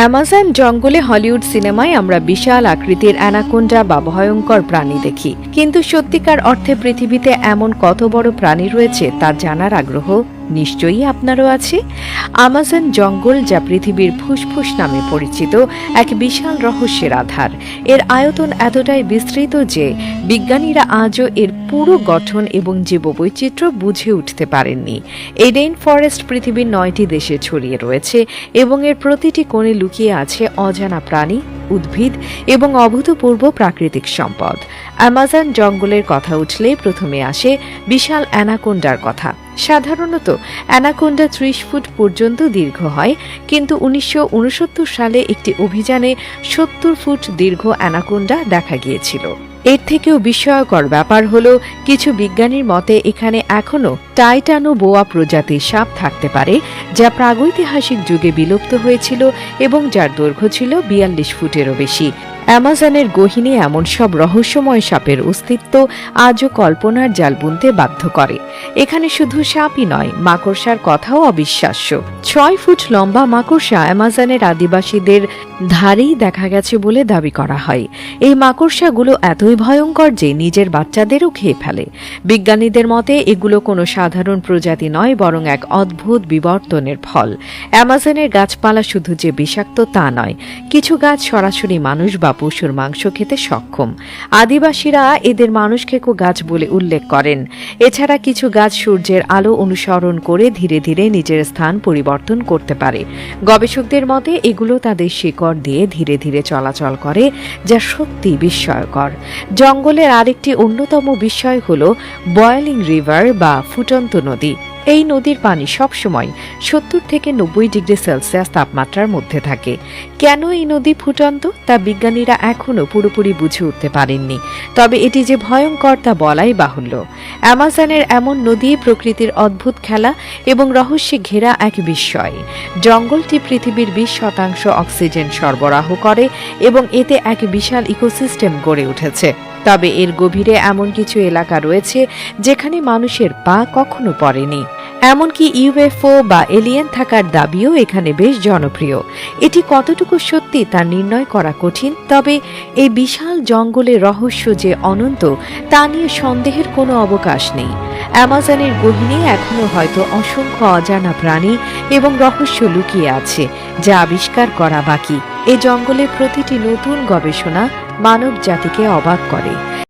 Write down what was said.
Amazon জঙ্গলে Hollywood সিনেমায় আমরা বিশাল আকৃতির অ্যানাকোন্ডা বা ভয়ঙ্কর প্রাণী দেখি, কিন্তু সত্যিকার অর্থে পৃথিবীতে এমন কত বড় প্রাণী রয়েছে তা জানার আগ্রহ নিশ্চয়ই আপনারও আছে। আমাজন জঙ্গল, যা পৃথিবীর ফুসফুস নামে পরিচিত, এক বিশাল রহস্যের আধার। এর আয়তন এতটাই বিস্তৃত যে বিজ্ঞানীরা আজও এর পুরো গঠন এবং জীববৈচিত্র্য বুঝে উঠতে পারেননি। এই রেইন ফরেস্ট পৃথিবীর 9টি দেশে ছড়িয়ে রয়েছে এবং এর প্রতিটি কোণে লুকিয়ে আছে অজানা প্রাণী, উদ্ভিদ এবং অভূতপূর্ব প্রাকৃতিক সম্পদ। অ্যামাজন জঙ্গলের কথা উঠলেই প্রথমে আসে বিশাল অ্যানাকোন্ডার কথা। সাধারণত অ্যানাকোন্ডা 30 ফুট পর্যন্ত দীর্ঘ হয়, কিন্তু 1969 সালে একটি অভিযানে 70 ফুট দীর্ঘ অ্যানাকোন্ডা দেখা গিয়েছিল। এর থেকেও বিস্ময়কর ব্যাপার হলো, কিছু বিজ্ঞানীর মতে এখানে এখনও টাইটানোবোয়া প্রজাতির সাপ থাকতে পারে, যা প্রাগৈতিহাসিক যুগে বিলুপ্ত হয়েছিল এবং যার দৈর্ঘ্য ছিল 42 ফুটেরও বেশি। অ্যামাজনের গহীনে এমন সব রহস্যময় সাপের অস্তিত্ব আজও কল্পনার জাল বুনতে বাধ্য করে। এখানে শুধু সাপই নয়, মাকড়সার কথাও অবিশ্বাস্য। 6 ফুট লম্বা মাকড়সা অ্যামাজনের আদিবাসীদের ধারেই দেখা গেছে বলে দাবি করা হয়। এই মাকড়সাগুলো এতই ভয়ঙ্কর যে নিজের বাচ্চাদেরও খেয়ে ফেলে। বিজ্ঞানীদের মতে এগুলো কোনো সাধারণ প্রজাতি নয়, বরং এক অদ্ভুত বিবর্তনের ফল। অ্যামাজনের গাছপালা শুধু যে বিষাক্ত তা নয়, কিছু গাছ সরাসরি মানুষ বা পশুর মাংস খেতে সক্ষম। আদিবাসীরা এদের মানুষ খেকো গাছ বলে উল্লেখ করেন। এছাড়া কিছু গাছ সূর্যের আলো অনুসরণ করে ধীরে ধীরে নিজের স্থান পরিবর্তন করতে পারে। গবেষকদের মতে এগুলো তাদের শিকড় দিয়ে ধীরে ধীরে চলাচল করে, যা সত্যি বিস্ময়কর। জঙ্গলের আরেকটি অন্যতম বিস্ময় হল বয়েলিং রিভার বা ফুটন্ত নদী। এই নদীর পানি সবসময় 70 থেকে 90 ডিগ্রি সেলসিয়াস তাপমাত্রার মধ্যে থাকে। কেন এই নদী ফুটন্ত তা বিজ্ঞানীরা এখনও পুরোপুরি বুঝে উঠতে পারেননি, তবে এটি যে ভয়ঙ্কর তা বলাই বাহুল্য। অ্যামাজনের এমন নদী প্রকৃতির অদ্ভুত খেলা এবং রহস্যে ঘেরা এক বিস্ময়। জঙ্গলটি পৃথিবীর 20% অক্সিজেন সরবরাহ করে এবং এতে এক বিশাল ইকোসিস্টেম গড়ে উঠেছে। তবে এর গভীরে এমন কিছু এলাকা রয়েছে যেখানে মানুষের পা কখনো পড়েনি। এমনকি ইউএফও বা এলিয়েন থাকার দাবিও এখানে বেশ জনপ্রিয়। এটি কতটুকু সত্যি তা নির্ণয় করা কঠিন, তবে এই বিশাল জঙ্গলের রহস্য যে অনন্ত তা নিয়ে সন্দেহের কোনো অবকাশ নেই। অ্যামাজনের গহীনে এখনো হয়তো অসংখ্য অজানা প্রাণী এবং রহস্য লুকিয়ে আছে, যা আবিষ্কার করা বাকি। এই জঙ্গলের প্রতিটি নতুন গবেষণা মানব জাতিকে অবাক করে।